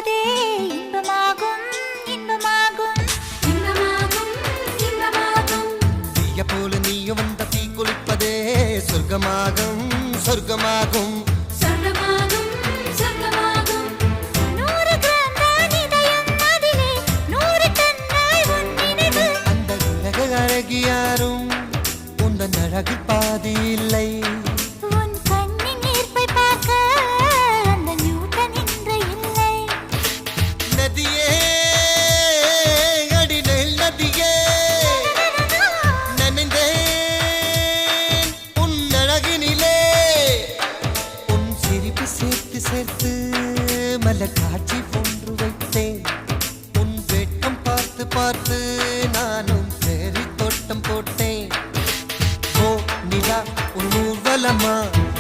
குளிப்பதே இன்பமாகும் இன்பமாகும் இன்பமாகும் இன்பமாகும். தீய போல நீயும் வந்த தீ குளிப்பதே சொர்க்கமாகும் சொர்க்கமாகும் சொர்க்கமாகும் சொர்க்கமாகும். 100 கிராம் தான் இதயம், அதிலே 100 டன்னாய் உன் நினைவு. அந்த உலக அழகி யாரும் உந்தன் அழகு பாதி இல்லை. உன் கண்ணின் ஈர்ப்பை பார்க்க அந்த நியூட்டன் இன்று இல்லை. நதியே அடிநெல் நதியே நனைந்தேன் உன் அழகினிலே. உன் சிரிப்பு சேர்த்து சேர்த்து மலர் காட்சி